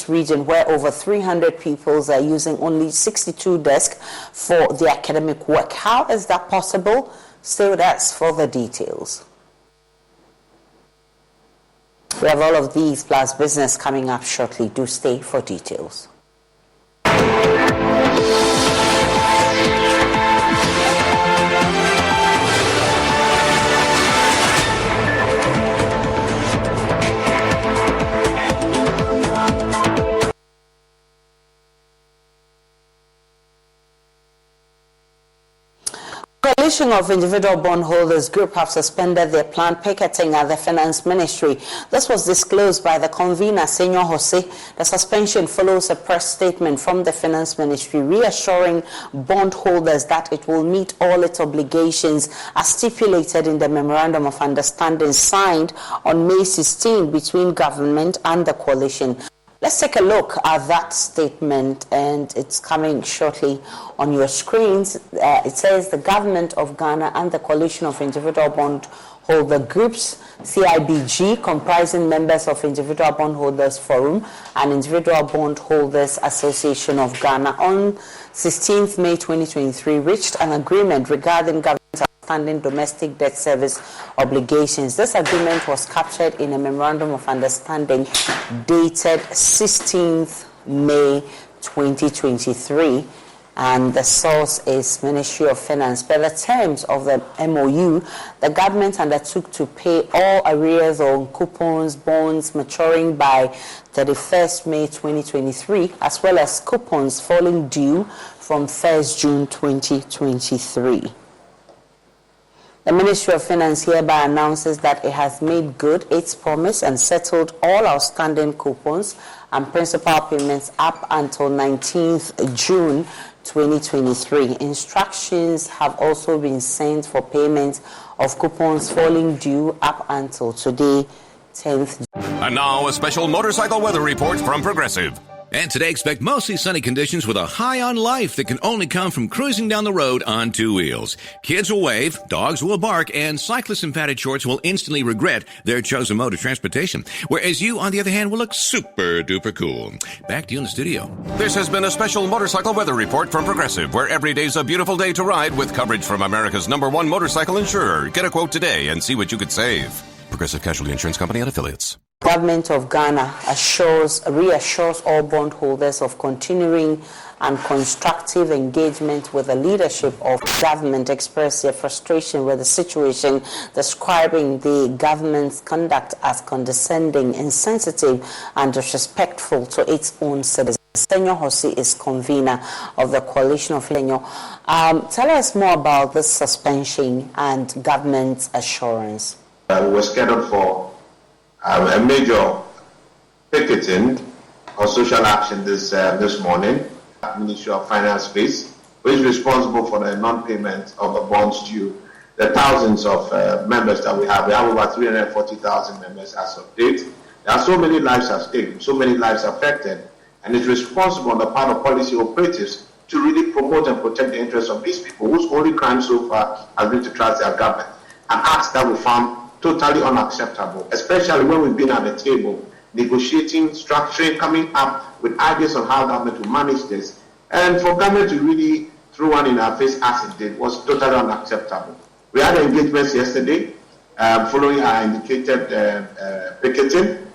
region where over 300 pupils are using only 62 desks for the academic work. How is that possible? Stay with us for the details. We have all of these plus business coming up shortly. Do stay for details. Coalition of Individual Bondholders Group have suspended their planned picketing at the Finance Ministry. This was disclosed by the convener, Senor Jose. The suspension follows a press statement from the Finance Ministry reassuring bondholders that it will meet all its obligations as stipulated in the Memorandum of Understanding signed on May 16 between government and the coalition. Let's take a look at that statement, and it's coming shortly on your screens. It says the government of Ghana and the Coalition of Individual Bondholder Groups, CIBG, comprising members of Individual Bondholders Forum and Individual Bondholders Association of Ghana, on 16th May 2023, reached an agreement regarding government outstanding domestic debt service obligations. This agreement was captured in a Memorandum of Understanding dated 16th May 2023, and the source is Ministry of Finance. Per the terms of the MOU, the government undertook to pay all arrears on coupons, bonds maturing by 31st May 2023, as well as coupons falling due from 1st June 2023. The Ministry of Finance hereby announces that it has made good its promise and settled all outstanding coupons and principal payments up until 19th June 2023. Instructions have also been sent for payment of coupons falling due up until today, 10th June. And now a special motorcycle weather report from Progressive. And today, expect mostly sunny conditions with a high on life that can only come from cruising down the road on two wheels. Kids will wave, dogs will bark, and cyclists in padded shorts will instantly regret their chosen mode of transportation. Whereas you, on the other hand, will look super duper cool. Back to you in the studio. This has been a special motorcycle weather report from Progressive, where every day's a beautiful day to ride with coverage from America's #1 motorcycle insurer. Get a quote today and see what you could save. Progressive Casualty Insurance Company and Affiliates. Government of Ghana reassures all bondholders of continuing and constructive engagement with the leadership of government, express their frustration with the situation, describing the government's conduct as condescending, insensitive, and disrespectful to its own citizens. Senor Jose is convener of the Coalition of Senor. Tell us more about this suspension and government's assurance. We were scheduled for a major picketing or social action this morning. Ministry of Finance face, which is responsible for the non-payment of the bonds due the thousands of members that we have. We have over 340,000 members as of date. There are so many lives at stake, so many lives affected, and it's responsible on the part of policy operatives to really promote and protect the interests of these people whose only crime so far has been to trust their government. An act that we found totally unacceptable, especially when we've been at the table negotiating, structuring, coming up with ideas on how government will manage this. And for government to really throw one in our face as it did was totally unacceptable. We had engagements yesterday following our indicated picketing,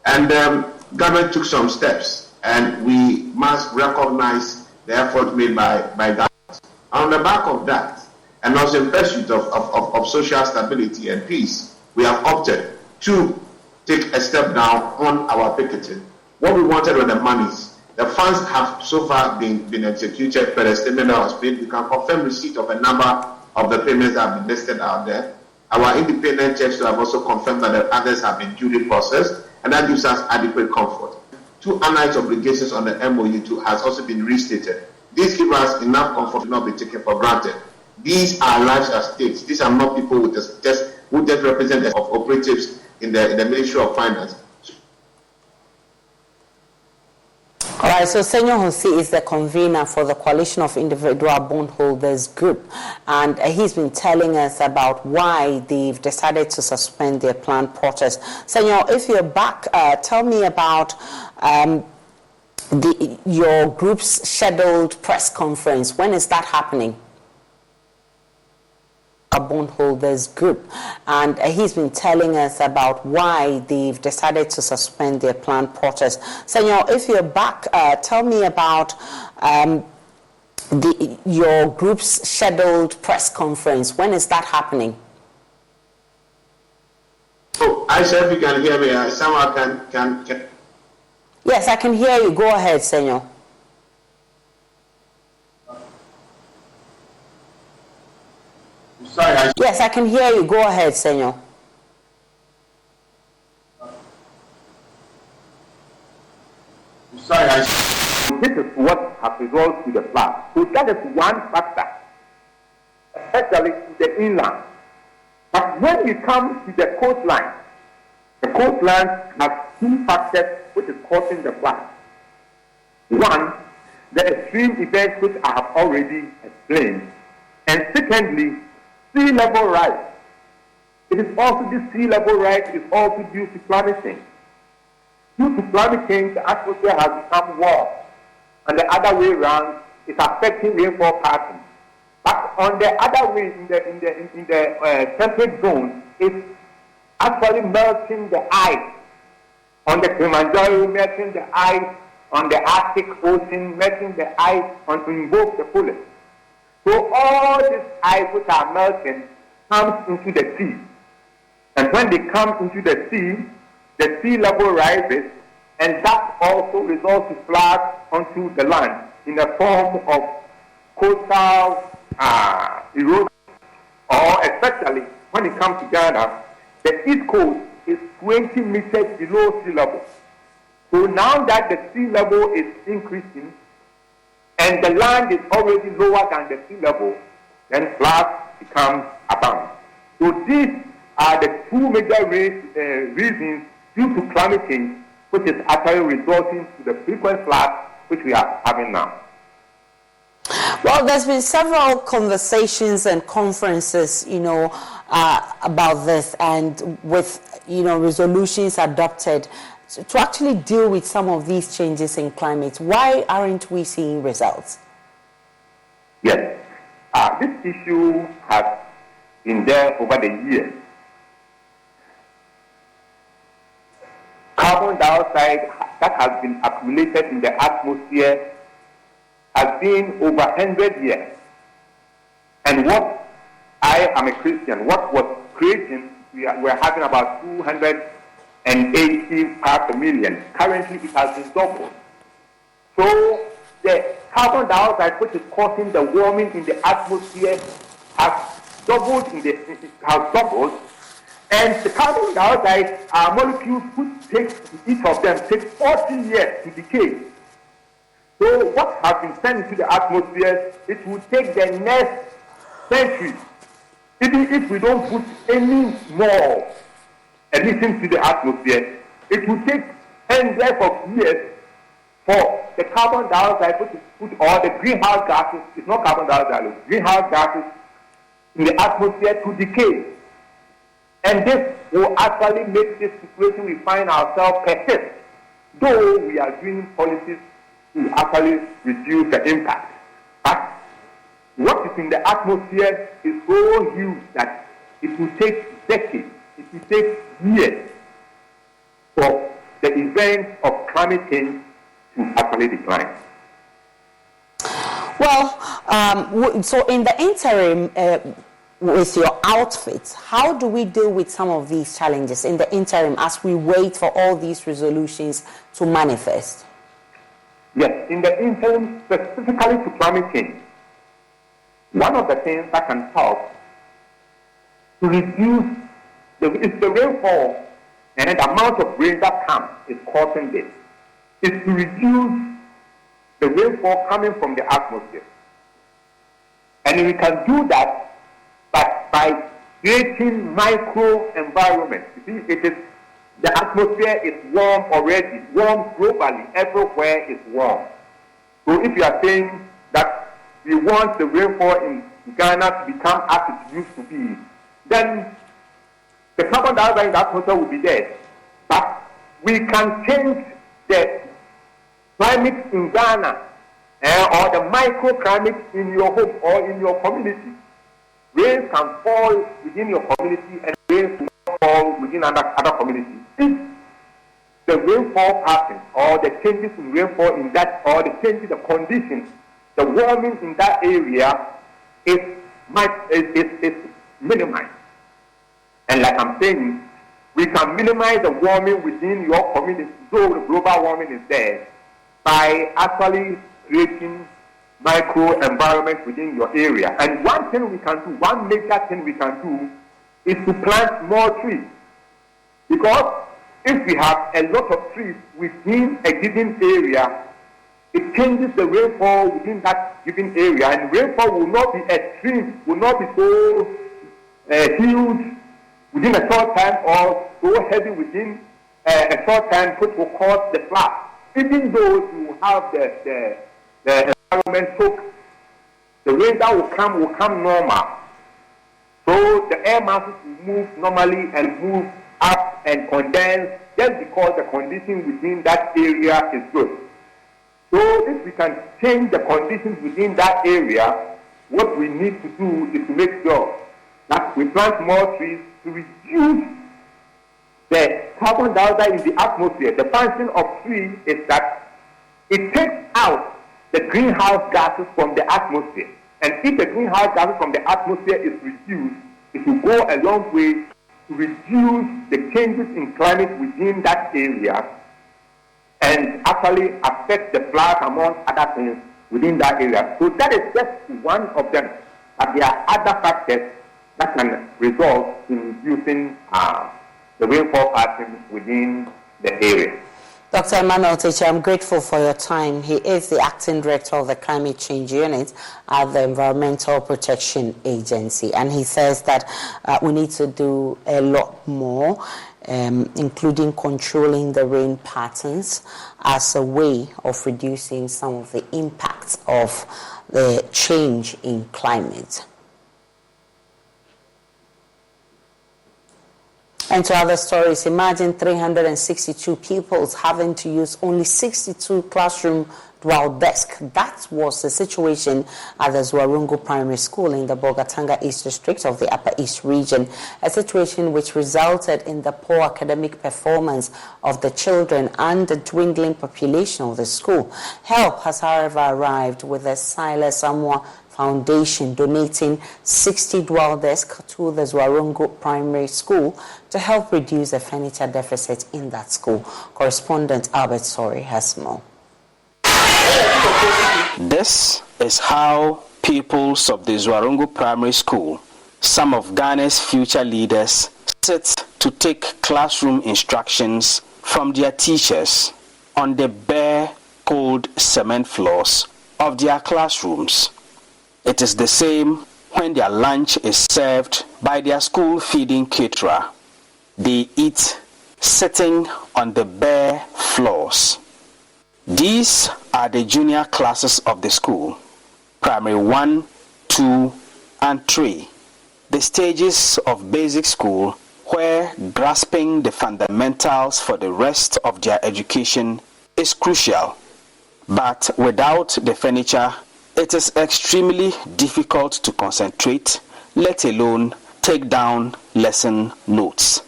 and government took some steps, and we must recognize the effort made by government. On the back of that, and also in pursuit of social stability and peace, we have opted to take a step down on our picketing. What we wanted were the monies. The funds have so far been executed per the statement that was paid. We can confirm receipt of a number of the payments that have been listed out there. Our independent checks have also confirmed that the others have been duly processed, and that gives us adequate comfort. 2 annual obligations on the MOU has also been restated. This gives us enough comfort to not be taken for granted. These are lives at stake. These are not people who just represent of operatives in the Ministry of Finance. All right, so Senor Jose is the convener for the Coalition of Individual Bondholders Group, and he's been telling us about why they've decided to suspend their planned protest. Senor, if you're back, tell me about your group's scheduled press conference. When is that happening? Bondholders Group, and he's been telling us about why they've decided to suspend their planned protest. Senor, if you're back, tell me about your group's scheduled press conference. When is that happening? Oh, I said if you can hear me. Someone can. Yes, I can hear you. Go ahead, Senor. Sorry, Yes, I can hear you. Go ahead, Senor. Sorry, this is what has resulted to the flood. So that is one factor, especially to the inland. But when you come to the coastline has two factors which is causing the flood. One, the extreme events which I have already explained. And secondly, sea level rise. It is also this sea level rise is also due to climate change. Due to climate change, the atmosphere has become warm, and the other way around is affecting rainfall patterns. But on the other way, in the temperate zone, it's actually melting the ice on the Kilimanjaro, melting the ice on the Arctic Ocean, melting the ice on both the poles. So all this ice which are melting comes into the sea. And when they come into the sea level rises, and that also results to flood onto the land in the form of coastal erosion, or especially when it comes to Ghana, the east coast is 20 meters below sea level. So now that the sea level is increasing, and the land is already lower than the sea level, then floods become abound. So these are the two major reasons due to climate change, which is actually resulting to the frequent floods which we are having now. Well, there's been several conversations and conferences, about this, and with, resolutions adopted to actually deal with some of these changes in climate. Why aren't we seeing results? Yes, this issue has been there over the years. Carbon dioxide that has been accumulated in the atmosphere has been over 100 years. And what I am a Christian, what was creating, we're having about 280 parts per million. Currently, it has been doubled. So the carbon dioxide, which is causing the warming in the atmosphere, has doubled. And the carbon dioxide molecules, each of them takes 40 years to decay. So what has been sent into the atmosphere, it will take the next century, even if we don't put any more emissions to the atmosphere, it will take hundreds of years for the carbon dioxide, which is or the greenhouse gases, it's not carbon dioxide, greenhouse gases in the atmosphere to decay. And this will actually make this situation we find ourselves persist, though we are doing policies to actually reduce the impact. But what is in the atmosphere is so huge that it will take decades, it will take years for the events of climate change to actually decline. Well, so in the interim, with your outfit, how do we deal with some of these challenges in the interim as we wait for all these resolutions to manifest? Yes, in the interim, specifically to climate change, one of the things that can help to reduce the rainfall and the amount of rain that comes is causing this, is to reduce the rainfall coming from the atmosphere. And we can do that by creating micro environments. You see, it is The atmosphere is warm already, warm globally, everywhere is warm. So if you are saying that we want the rainfall in Ghana to become as it used to be, then the carbon dioxide in the atmosphere will be there. But we can change the climate in Ghana or the microclimate in your home or in your community. Rain can fall within your community and rain will not fall within other communities. If the rainfall pattern or the changes in rainfall in that, or the changes, the conditions, the warming in that area is minimized. And like I'm saying, we can minimize the warming within your community, though the global warming is there, by actually creating micro environments within your area. And one thing we can do, one major thing we can do, is to plant more trees. Because if we have a lot of trees within a given area, it changes the rainfall within that given area, and rainfall will not be extreme, will not be so huge within a short time or so heavy within a short time, which will cause the flood. Even though you have the environment soak, the rain that will come normal. So the air masses will move normally and move up and condense just because the condition within that area is good. So if we can change the conditions within that area, what we need to do is to make sure that we plant more trees to reduce the carbon dioxide in the atmosphere. The function of trees is that it takes out the greenhouse gases from the atmosphere. And if the greenhouse gases from the atmosphere is reduced, it will go a long way to reduce the changes in climate within that area and actually affect the floods among other things within that area. So that is just one of them. But there are other factors that can result in reducing the rainfall pattern within the area. Dr. Emmanuel Teacher, I'm grateful for your time. He is the Acting Director of the Climate Change Unit at the Environmental Protection Agency. And he says that we need to do a lot more, including controlling the rain patterns as a way of reducing some of the impacts of the change in climate. And to other stories, imagine 362 pupils having to use only 62 classroom dual desk. That was the situation at the Zwarungu Primary School in the Bogatanga East District of the Upper East Region, a situation which resulted in the poor academic performance of the children and the dwindling population of the school. Help has, however, arrived with the Silas Samoa Foundation donating 60 dual desks to the Zwarungu Primary School to help reduce the furniture deficit in that school. Correspondent Albert Sori has more. This is how pupils of the Zwarungu Primary School, some of Ghana's future leaders, sit to take classroom instructions from their teachers on the bare, cold cement floors of their classrooms. It is the same when their lunch is served by their school feeding caterer. They eat sitting on the bare floors. These are the junior classes of the school, primary 1, 2, and 3, the stages of basic school where grasping the fundamentals for the rest of their education is crucial. But without the furniture, it is extremely difficult to concentrate, let alone take down lesson notes.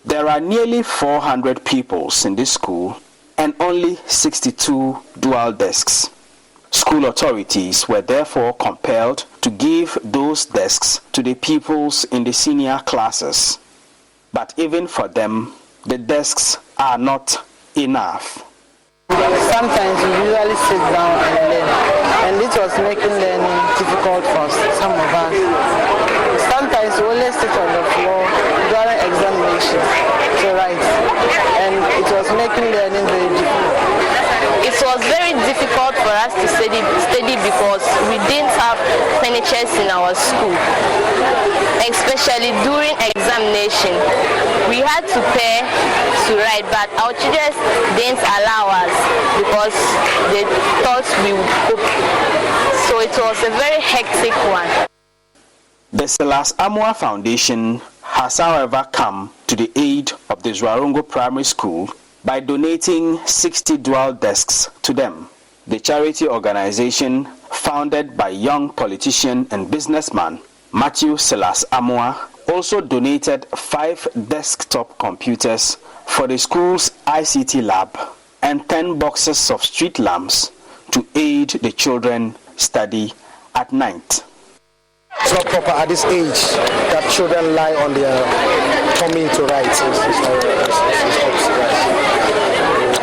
There are nearly 400 pupils in this school and only 62 dual desks. School authorities were therefore compelled to give those desks to the pupils in the senior classes. But even for them, the desks are not enough. Sometimes we usually sit down and learn, and it was making learning difficult for some of us. Sometimes we only sit on the floor during examinations to write, and it was making learning very difficult. It was very difficult for us to study because we didn't have furnitures in our school, especially during examination. We had to pay to write, but our teachers didn't allow us because they thought we would cope. So it was a very hectic one. The Silas Amua Foundation has, however, come to the aid of the Zwarongo Primary School by donating 60 dual desks to them. The charity organization, founded by young politician and businessman Matthew Silas Amua, also donated 5 desktop computers for the school's ICT lab and 10 boxes of street lamps to aid the children study at night. It's not proper at this age that children lie on their tummy to write.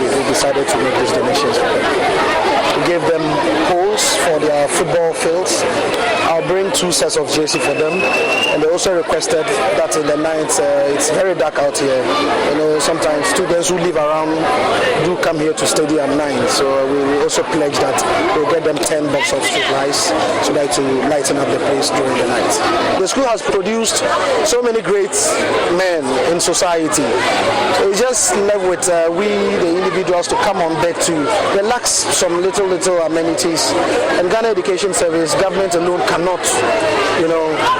We decided to make these donations for them. We gave them poles for their football fields. I'll bring 2 sets of jersey for them, and they also requested that in the night, it's very dark out here. You know, sometimes students who live around do come here to study at night, so we also pledge that we'll get them 10 boxes of street lights so that to lighten up the place during the night. The school has produced so many great men in society. So we just left with we, the individuals, to come on deck to relax some little amenities. And Ghana Education Service, government alone cannot,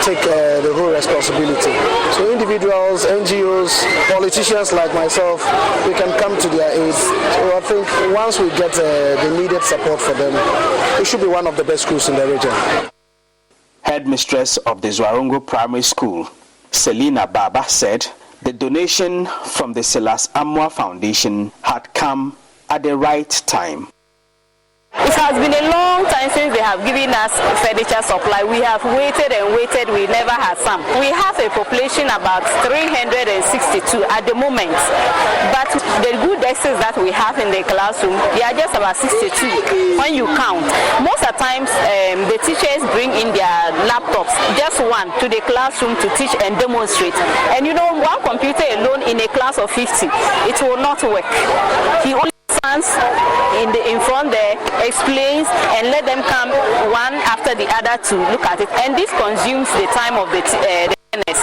take the whole responsibility. So individuals, NGOs, politicians like myself, we can come to their aid. So I think once we get the needed support for them, it should be one of the best schools in the region. Headmistress of the Zwarongo Primary School, Selina Baba, said the donation from the Silas Amua Foundation had come at the right time. It has been a long time since they have given us furniture supply. We have waited and waited, we never had some. We have a population about 362 at the moment, but the good desks that we have in the classroom, they are just about 62 when you count. Most of the times, the teachers bring in their laptops, just one, to the classroom to teach and demonstrate. And one computer alone in a class of 50, it will not work. He only stands in front there, explains, and let them come one after the other to look at it. And this consumes the time of the learners.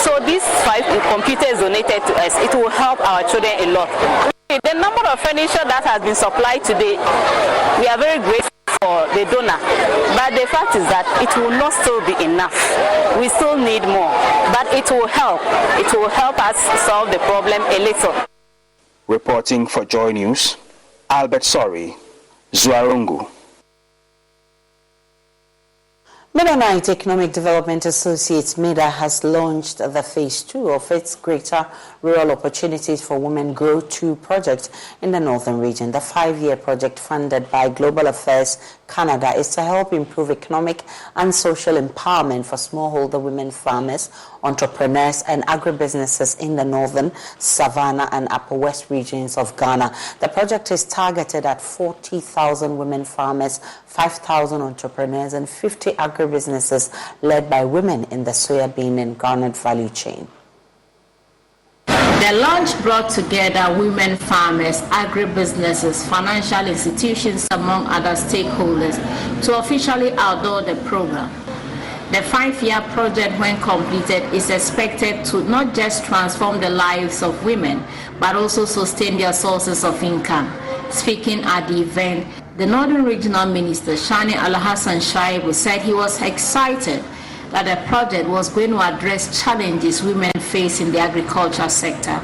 So these 5 computers donated to us, it will help our children a lot. The number of furniture that has been supplied today, we are very grateful for the donor. But the fact is that it will not still be enough. We still need more. But it will help. It will help us solve the problem a little. Reporting for Joy News, Albert Sori, Zwarongo. Mennonite Economic Development Associates MEDA has launched the Phase 2 of its Greater Rural Opportunities for Women Grow 2 project in the Northern Region. The 5-year project, funded by Global Affairs Canada, is to help improve economic and social empowerment for smallholder women farmers, entrepreneurs and agribusinesses in the Northern, Savannah and Upper West regions of Ghana. The project is targeted at 40,000 women farmers, 5,000 entrepreneurs and 50 agribusinesses led by women in the soybean and garnet value chain. The launch brought together women farmers, agribusinesses, financial institutions, among other stakeholders, to officially outdoor the program. The 5-year project, when completed, is expected to not just transform the lives of women, but also sustain their sources of income. Speaking at the event, the Northern Regional Minister, Shani Alhassan Shaibu, said he was excited that the project was going to address challenges women face in the agriculture sector.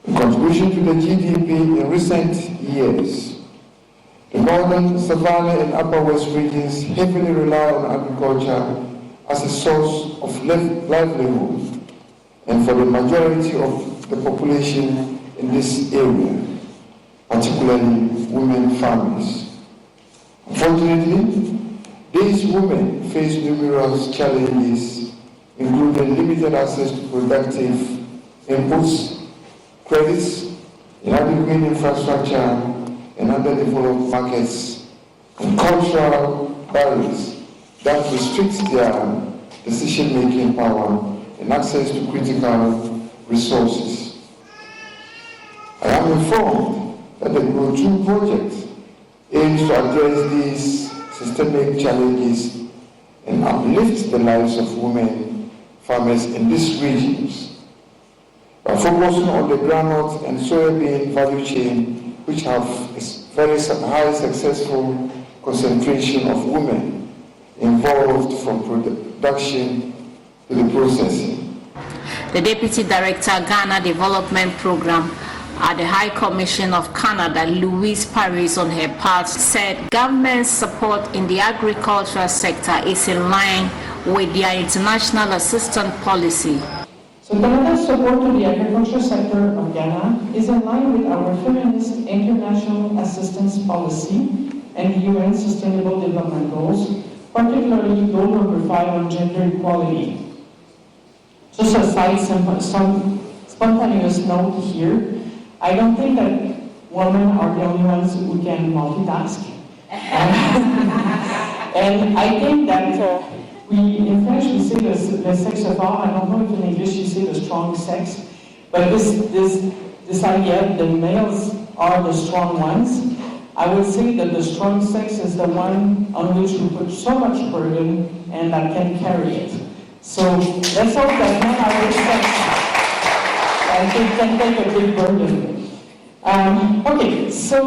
In contribution to the GDP in recent years, the Northern, Savannah and Upper West regions heavily rely on agriculture as a source of livelihood, and for the majority of the population in this area, particularly women farmers. Unfortunately, these women face numerous challenges, including limited access to productive inputs, credits, inadequate infrastructure, and underdeveloped markets, and cultural barriers that restrict their decision-making power and access to critical resources. I am informed that the Grow 2 project aims to address these systemic challenges and uplift the lives of women farmers in these regions by focusing on the groundnut and soybean value chain, which have a very high successful concentration of women involved from production to the processing. The Deputy Director, Ghana Development Program at the High Commission of Canada, Louise Paris, on her part, said government support in the agricultural sector is in line with their international assistance policy. So Canada's support to the agriculture sector of Ghana is in line with our feminist international assistance policy and UN Sustainable Development Goals, particularly goal number 5 on gender equality. Just aside some spontaneous note here, I don't think that women are the only ones who can multitask. And I think that in French we say le sexe fort. I don't know if in English you say the strong sex, but this idea the males are the strong ones. I would say that the strong sex is the one on which we put so much burden and that can carry it. So let's hope that men are with sex and they can take a big burden. Okay, so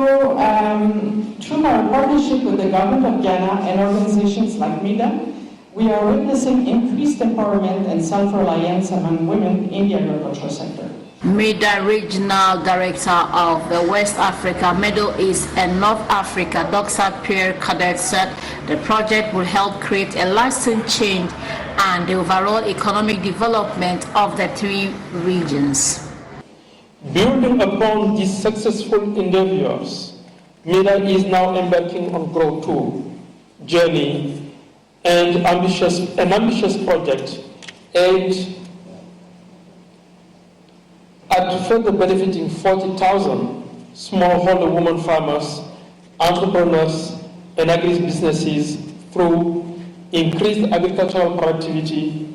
through our partnership with the government of Ghana and organizations like MEDA, we are witnessing increased empowerment and self-reliance among women in the agricultural sector. MEDA Regional Director of the West Africa, Middle East and North Africa, Dr. Pierre Cadet, said the project will help create a lasting change and the overall economic development of the three regions. Building upon these successful endeavors, MEDA is now embarking on Grow 2 journey and ambitious project aimed at further benefiting 40,000 smallholder women farmers, entrepreneurs, and agri-businesses through increased agricultural productivity,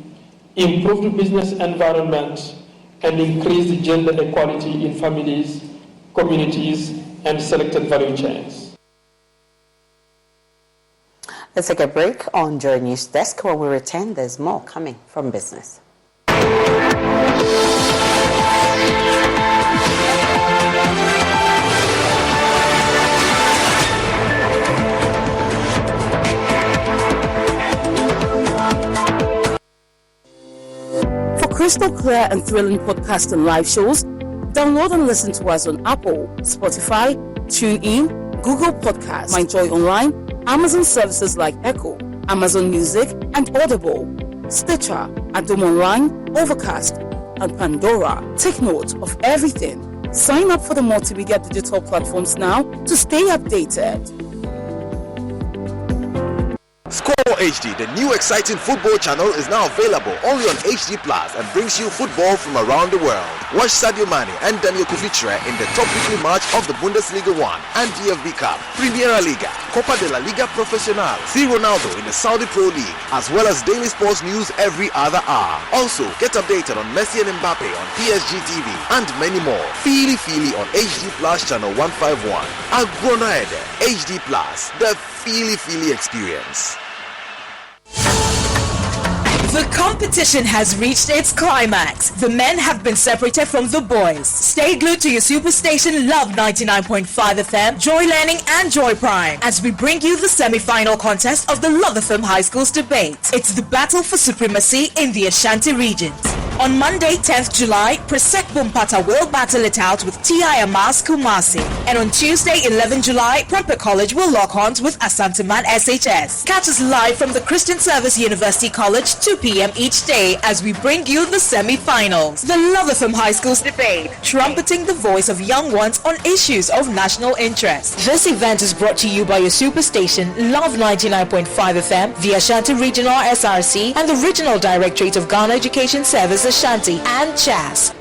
improved business environment, and increased gender equality in families, communities, and selected value chains. Let's take a break on Joy News Desk. When we return, there's more coming from business. Crystal clear and thrilling podcasts and live shows, download and listen to us on Apple, Spotify, TuneIn, Google Podcasts, MindJoy Online, Amazon services like Echo, Amazon Music, and Audible, Stitcher, Adom Online, Overcast, and Pandora. Take note of everything. Sign up for the multimedia digital platforms now to stay updated. Score HD, the new exciting football channel, is now available only on HD Plus and brings you football from around the world. Watch Sadio Mane and Daniel Kufitre in the top weekly match of the Bundesliga 1 and DFB Cup, Primera Liga, Copa de la Liga Profesional, see Ronaldo in the Saudi Pro League, as well as daily sports news every other hour. Also, get updated on Messi and Mbappe on PSG TV and many more. Feely on HD Plus channel 151. Agronaede, HD Plus, the Feely experience. The competition has reached its climax. The men have been separated from the boys. Stay glued to your superstation Love 99.5 FM, Joy Learning and Joy Prime as we bring you the semi-final contest of the Love FM High Schools debate. It's the battle for supremacy in the Ashanti regions. On Monday, 10th July, Presec Bumpata will battle it out with T.I. Amas Kumasi. And on Tuesday, 11th July, Prempeh College will lock horns with Asanteman SHS. Catch us live from the Christian Service University College, 2 p.m. each day as we bring you the semi-finals. The Love FM High Schools debate, trumpeting the voice of young ones on issues of national interest. This event is brought to you by your superstation, Love 99.5 FM, the Ashanti Regional SRC, and the Regional Directorate of Ghana Education Service Ashanti and CHAS.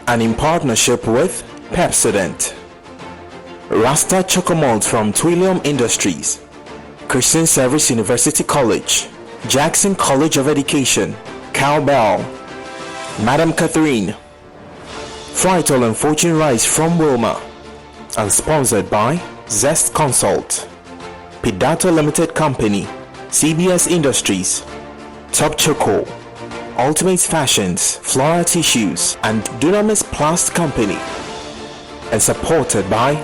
And in partnership with Pepsodent, Rasta Chocomalt from Twillium Industries, Christian Service University College, Jackson College of Education, Cowbell, Madam Catherine, Frital and Fortune Rice from Wilma, and sponsored by Zest Consult, Pidato Limited Company, CBS Industries, Top Choco, Ultimate Fashions, Flora Tissues, and Dunamis Plast Company, and supported by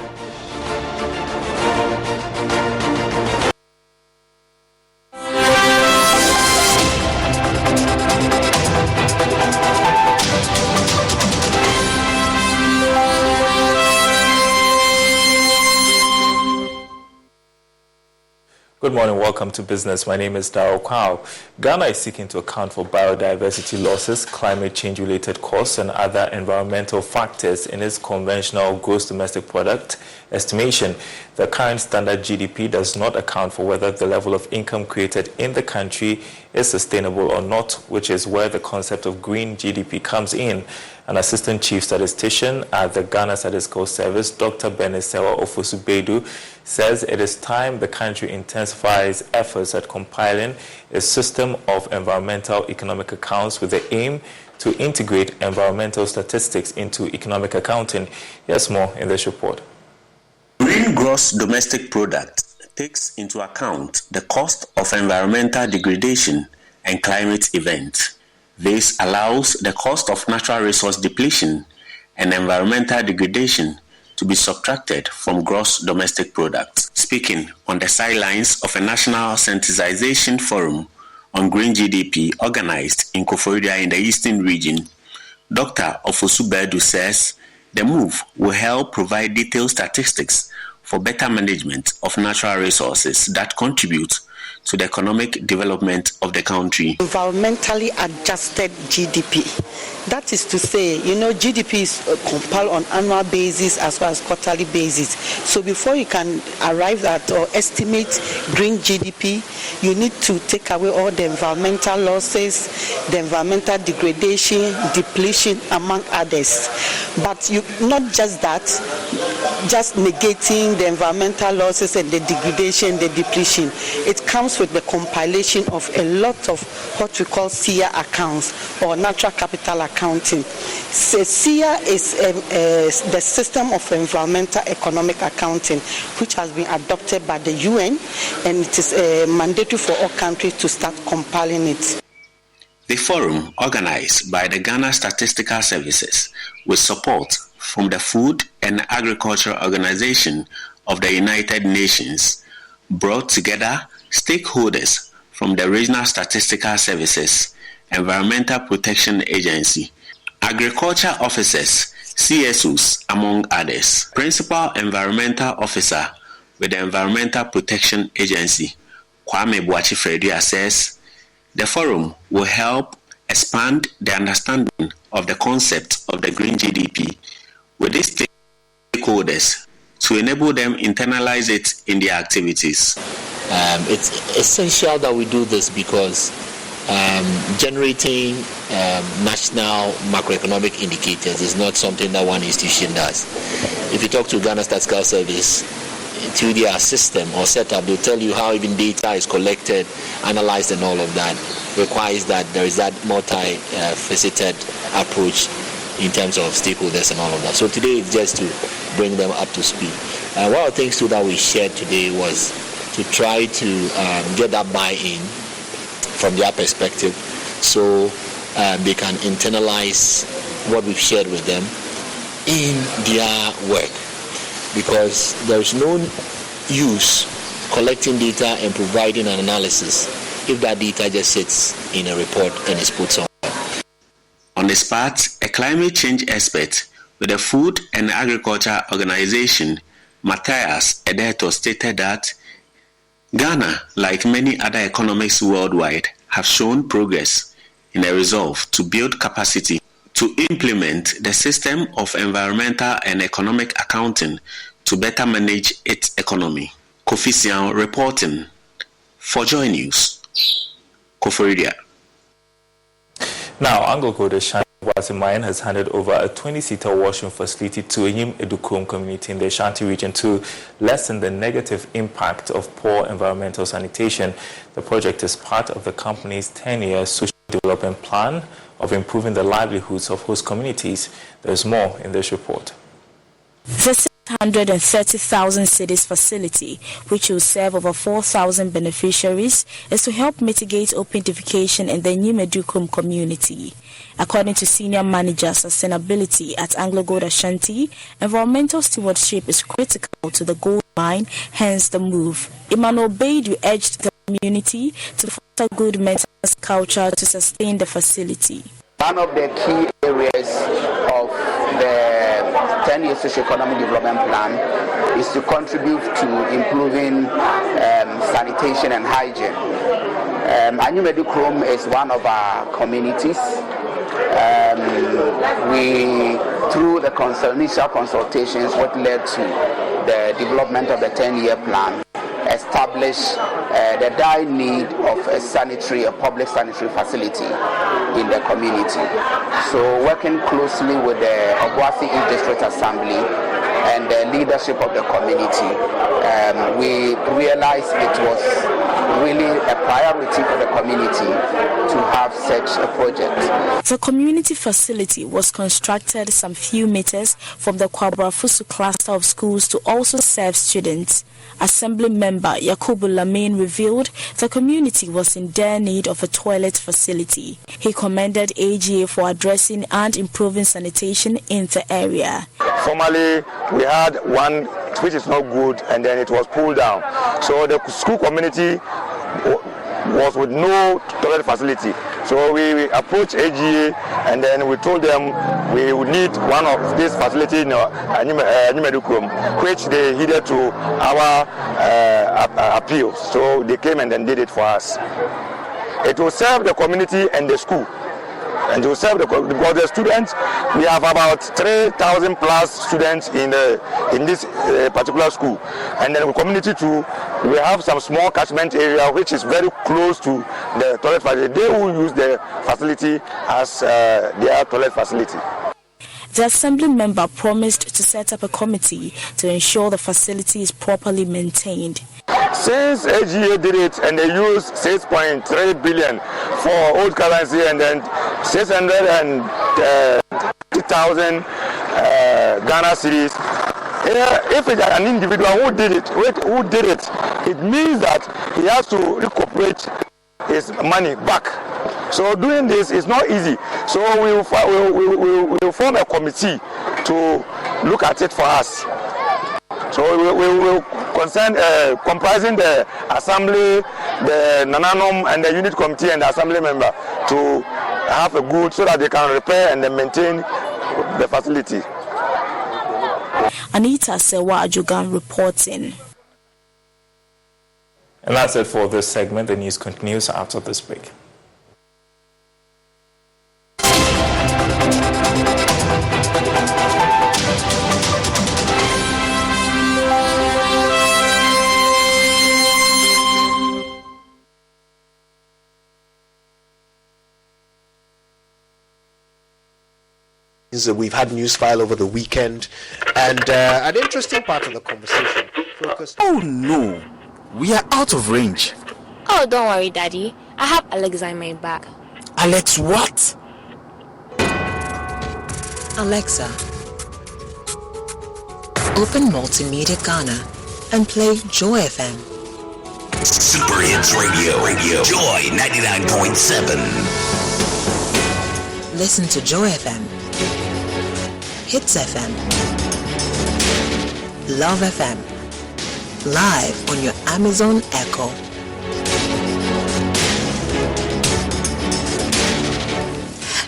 Good morning, welcome to Business. My name is Darryl Kwao. Ghana is seeking to account for biodiversity losses, climate change-related costs, and other environmental factors in its conventional gross domestic product estimation. The current standard GDP does not account for whether the level of income created in the country is sustainable or not, which is where the concept of green GDP comes in. An assistant chief statistician at the Ghana Statistical Service, Dr. Benisewa Ofosu-Bedu, says it is time the country intensifies efforts at compiling a system of environmental economic accounts with the aim to integrate environmental statistics into economic accounting. Here's more in this report. Green gross domestic product takes into account the cost of environmental degradation and climate events. This allows the cost of natural resource depletion and environmental degradation to be subtracted from gross domestic product. Speaking on the sidelines of a national sensitization forum on green GDP organized in Koforidua in the Eastern region, Dr. Ofosu-Bedu says the move will help provide detailed statistics for better management of natural resources that contribute to the economic development of the country. Environmentally adjusted GDP. That is to say, GDP is compiled on annual basis as well as quarterly basis. So before you can arrive at or estimate green GDP, you need to take away all the environmental losses, the environmental degradation, depletion, among others. But not just that, just negating the environmental losses and the degradation, the depletion. It comes with the compilation of a lot of what we call SIA accounts or natural capital accounting. So SIA is the system of environmental economic accounting, which has been adopted by the UN, and it is mandatory for all countries to start compiling it. The forum, organized by the Ghana Statistical Services with support from the Food and Agriculture Organization of the United Nations, brought together stakeholders from the Regional Statistical Services, Environmental Protection Agency, agriculture officers, CSOs, among others. Principal Environmental Officer with the Environmental Protection Agency, Kwame Boachi-Fredua, says the forum will help expand the understanding of the concept of the green GDP with these stakeholders to enable them internalize it in their activities. It's essential that we do this because generating national macroeconomic indicators is not something that one institution does. If you talk to Ghana Statistical Service, through their system or setup, they'll tell you how even data is collected, analyzed, and all of that requires that there is that multi-faceted approach in terms of stakeholders and all of that. So today it's just to bring them up to speed. One of the things too that we shared today was to try to get that buy-in from their perspective so they can internalize what we've shared with them in their work. Because there is no use collecting data and providing an analysis if that data just sits in a report and is put on. On the spot, a climate change expert with the Food and Agriculture Organization, Matthias Edeto, stated that Ghana, like many other economies worldwide, have shown progress in a resolve to build capacity to implement the system of environmental and economic accounting to better manage its economy. Kofi Sian reporting for Joy News, Koforidua. Now, Anglo-Gold Ashanti Mine has handed over a 20-seater washroom facility to Enyim Edukom community in the Ashanti region to lessen the negative impact of poor environmental sanitation. The project is part of the company's 10-year social development plan of improving the livelihoods of host communities. There's more in this report. The 130,000 cedis facility, which will serve over 4,000 beneficiaries, is to help mitigate open defecation in the New Medukum community. According to Senior Manager Sustainability at Anglo Gold Ashanti, environmental stewardship is critical to the gold mine, hence the move. Emmanuel Baidu urged the community to foster good maintenance culture to sustain the facility. One of the key areas of the 10-year socio-economic development plan is to contribute to improving sanitation and hygiene. New Medukum is one of our communities. We, through the initial consultations, what led to the development of the 10-year plan, establish the dire need of a public sanitary facility in the community. So working closely with the Obuasi East District Assembly and the leadership of the community, we realized it was really a priority for the community to have such a project. The community facility was constructed some few meters from the Kwabrafusu cluster of schools to also serve students. Assembly member Yakubu Lamin revealed the community was in dire need of a toilet facility. He commended AGA for addressing and improving sanitation in the area. Formerly, we had one which is not good, and then it was pulled down. So the school community was with no toilet facility. So we approached AGA, and then we told them we would need one of these facilities in New Medukum, which they heeded to our appeal. So they came and then did it for us. It will serve the community and the school. And to serve because the students, we have about 3,000 plus students in this particular school, and then the community too, we have some small catchment area which is very close to the toilet facility. They will use the facility as their toilet facility. The assembly member promised to set up a committee to ensure the facility is properly maintained. Since AGA did it and they used 6.3 billion for old currency and then 650,000 Ghana cedis, if it's an individual who did it, it means that he has to recuperate his money back. So doing this is not easy. So we will form a committee to look at it for us. So we will comprising the assembly, the Nananom and the unit committee and the assembly member to have a good so that they can repair and then maintain the facility. Anita Sewa Ajugan reporting. And that's it for this segment. The news continues after this break. We've had news file over the weekend, and an interesting part of the conversation focused. Oh no, we are out of range. Oh, don't worry, Daddy. I have Alexa in my bag. Alex, what? Alexa, open Multimedia Ghana and play Joy FM. Super Hits Radio, Joy 99.7. Listen to Joy FM, Hits FM, Love FM, live on your Amazon Echo.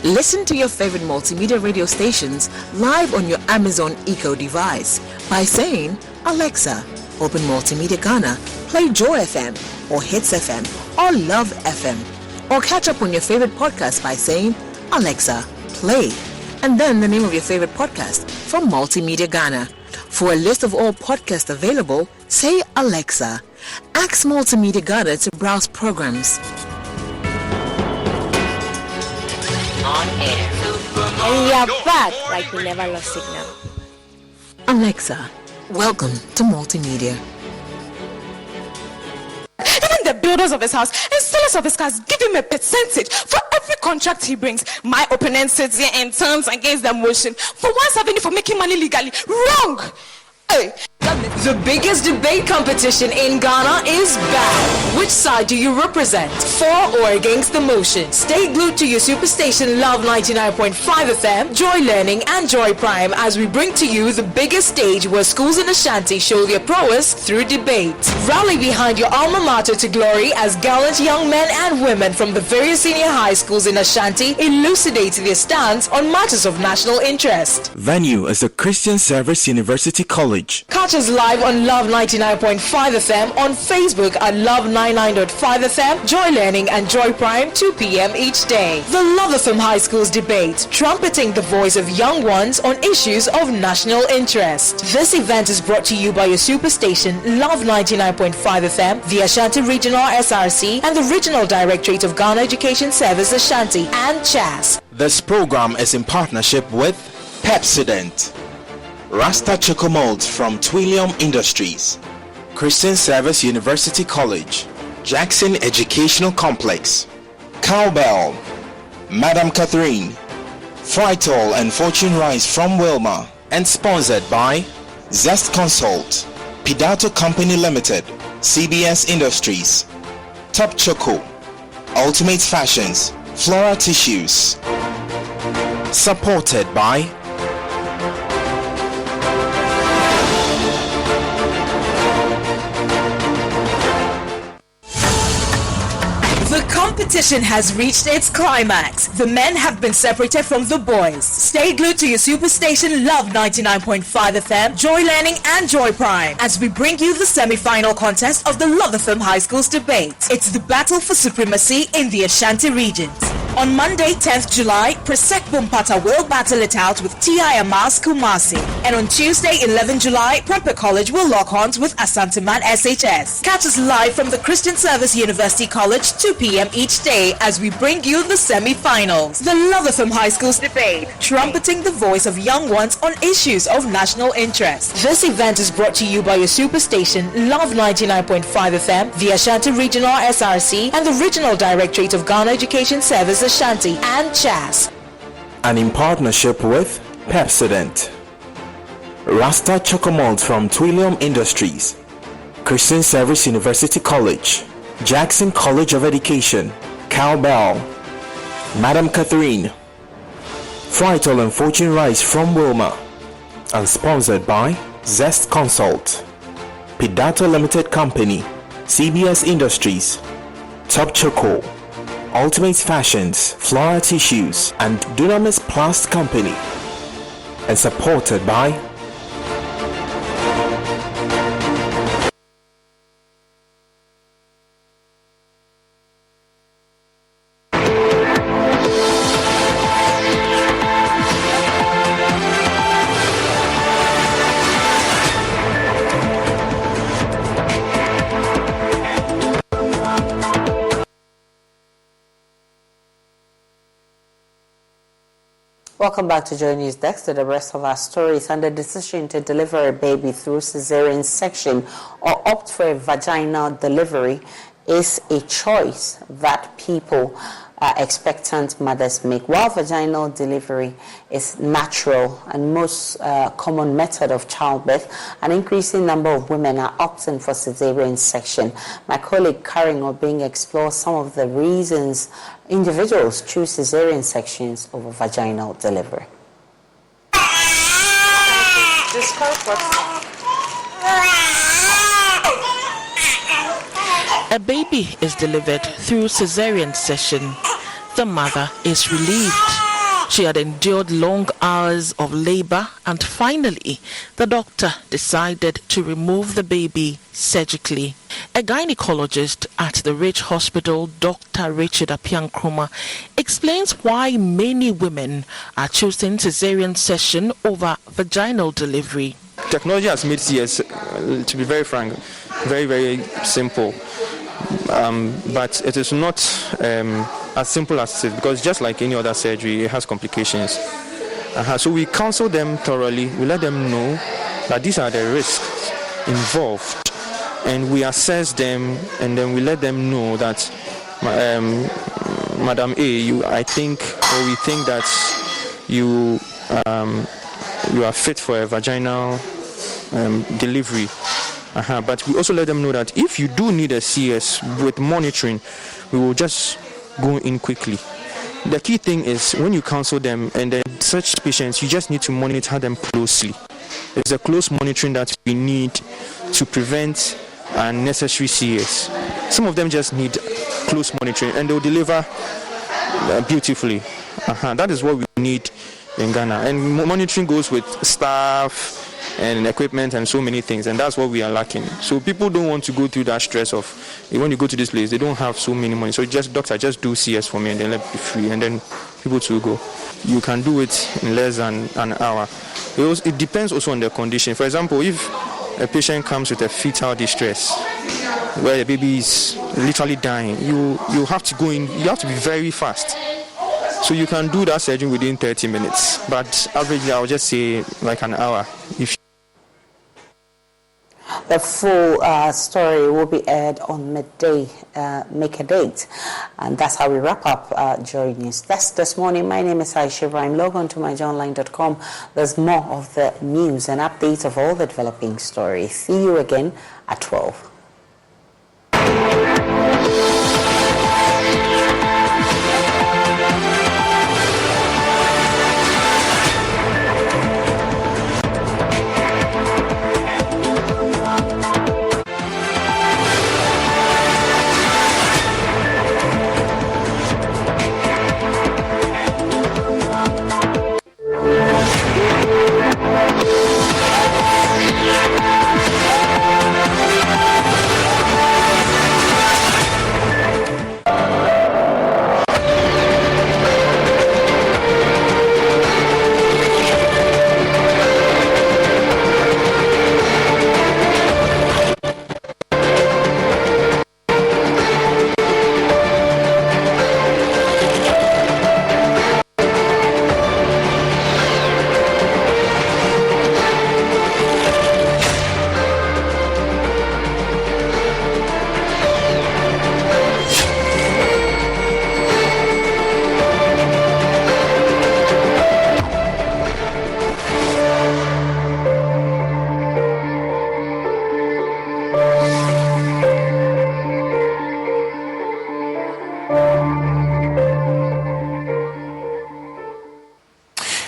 Listen to your favorite multimedia radio stations live on your Amazon Echo device by saying, Alexa, open Multimedia Ghana, play Joy FM or Hits FM or Love FM. Or catch up on your favorite podcast by saying, Alexa, play, and then the name of your favorite podcast from Multimedia Ghana. For a list of all podcasts available, say Alexa. Ask Multimedia Ghana to browse programs. On air. And we are back like we never lost signal. Alexa, welcome to Multimedia. Even the builders of his house and sellers of his cars give him a percentage for every contract he brings. My opponent sits here and turns against the motion for 170 for making money legally. Wrong! The biggest debate competition in Ghana is back. Which side do you represent? For or against the motion? Stay glued to your superstation Love 99.5 FM, Joy Learning and Joy Prime as we bring to you the biggest stage where schools in Ashanti show their prowess through debate. Rally behind your alma mater to glory as gallant young men and women from the various senior high schools in Ashanti elucidate their stance on matters of national interest. Venue is the Christian Service University College. Catch us live on Love 99.5 FM, on Facebook at Love 99.5 FM, Joy Learning and Joy Prime, 2 p.m. each day. The Love FM High Schools debate, trumpeting the voice of young ones on issues of national interest. This event is brought to you by your superstation Love 99.5 FM, the Ashanti Regional SRC, and the Regional Directorate of Ghana Education Service Ashanti and CHAS. This program is in partnership with Pepsodent, Rasta Choco Molds from Twillium Industries, Christian Service University College, Jackson Educational Complex, Cowbell, Madam Catherine, Frital and Fortune Rice from Wilma, and sponsored by Zest Consult, Pidato Company Limited, CBS Industries, Top Choco, Ultimate Fashions, Flora Tissues. Supported by The competition has reached its climax. The men have been separated from the boys. Stay glued to your superstation Love 99.5 FM, Joy Learning and Joy Prime as we bring you the semi-final contest of the Love FM High Schools debate. It's the battle for supremacy in the Ashanti regions. On Monday, 10th July, Presec Bumpata will battle it out with T.I. Amas Kumasi. And on Tuesday, 11th July, Prempeh College will lock horns with Asanteman SHS. Catch us live from the Christian Service University College, 2 p.m. each day as we bring you the semi-finals. The Love FM High Schools debate, trumpeting the voice of young ones on issues of national interest. This event is brought to you by your superstation Love 99.5 FM, the Ashanti Regional SRC, and the Regional Directorate of Ghana Education Service Ashanti and CHAS. And in partnership with Pepsodent, Rasta Choco Molds from Twillium Industries, Christian Service University College, Jackson College of Education, Cowbell, Madam Catherine, Frital and Fortune Rice from Wilma, and sponsored by Zest Consult, Pidato Limited Company, CBS Industries, Top Choco, Ultimate Fashions, Flora Tissues, and Dunamis Plast Company, and supported by Welcome back to Joy News Desk to the rest of our stories. And the decision to deliver a baby through cesarean section or opt for a vaginal delivery is a choice that people, expectant mothers make. While vaginal delivery is natural and most common method of childbirth, an increasing number of women are opting for cesarean section. My colleague Karen Obing explores some of the reasons individuals choose cesarean sections over vaginal delivery. A baby is delivered through cesarean section. The mother is relieved. She had endured long hours of labor, and finally, the doctor decided to remove the baby surgically. A gynecologist at the Rich Hospital, Dr. Richard Apiankroma, explains why many women are choosing cesarean section over vaginal delivery. Technology has made CS, to be very frank, very, very simple. But it is not as simple as it is, because just like any other surgery, it has complications. So we counsel them thoroughly. We let them know that these are the risks involved, and we assess them, and then we let them know that, Madam A, I think, or we think that you are fit for a vaginal delivery. But we also let them know that if you do need a CS with monitoring, we will just go in quickly. The key thing is when you counsel them and then such patients, you just need to monitor them closely. It's a close monitoring that we need to prevent unnecessary CS. Some of them just need close monitoring and they'll deliver beautifully. That is what we need in Ghana. And monitoring goes with staff and equipment and so many things, and that's what we are lacking. So people don't want to go through that stress of when you go to this place, they don't have so many money. So doctor, just do CS for me and then let me be free, and then people to go. You can do it in less than an hour. It depends also on the condition. For example, if a patient comes with a fetal distress where the baby is literally dying, you have to go in, you have to be very fast. So you can do that surgery within 30 minutes, but averagely I'll just say like an hour. The full story will be aired on midday, make a date. And that's how we wrap up Joy News. That's this morning. My name is Aisha Ibrahim. Log on to myjournline.com. There's more of the news and updates of all the developing stories. See you again at 12.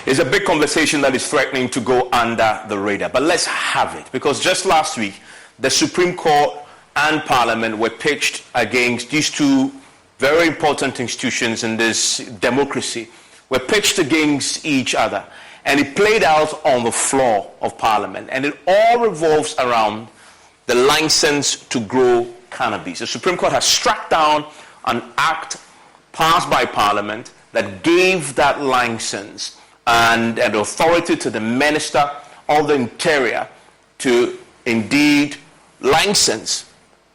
It's a big conversation that is threatening to go under the radar. But let's have it, because just last week, the Supreme Court and Parliament were pitched against these two very important institutions in this democracy, were pitched against each other. And it played out on the floor of Parliament. And it all revolves around the license to grow cannabis. The Supreme Court has struck down an act passed by Parliament that gave that license and an authority to the Minister of the Interior to indeed license,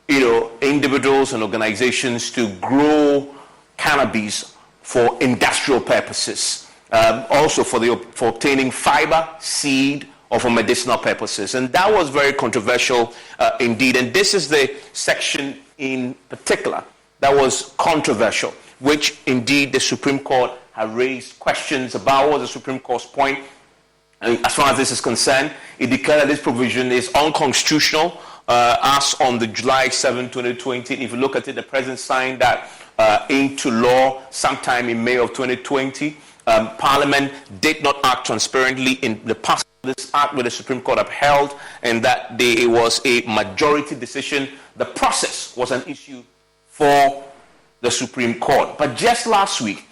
individuals and organizations to grow cannabis for industrial purposes, also for obtaining fiber, seed, or for medicinal purposes. And that was very controversial indeed. And this is the section in particular that was controversial, which indeed the Supreme Court had raised questions about. What was the Supreme Court's point? And as far as this is concerned, it declared that this provision is unconstitutional as on the July 7, 2020. If you look at it, the President signed that into law sometime in May of 2020. Parliament did not act transparently in the passage of this act, where the Supreme Court upheld, and that it was a majority decision. The process was an issue for the Supreme Court. But just last week,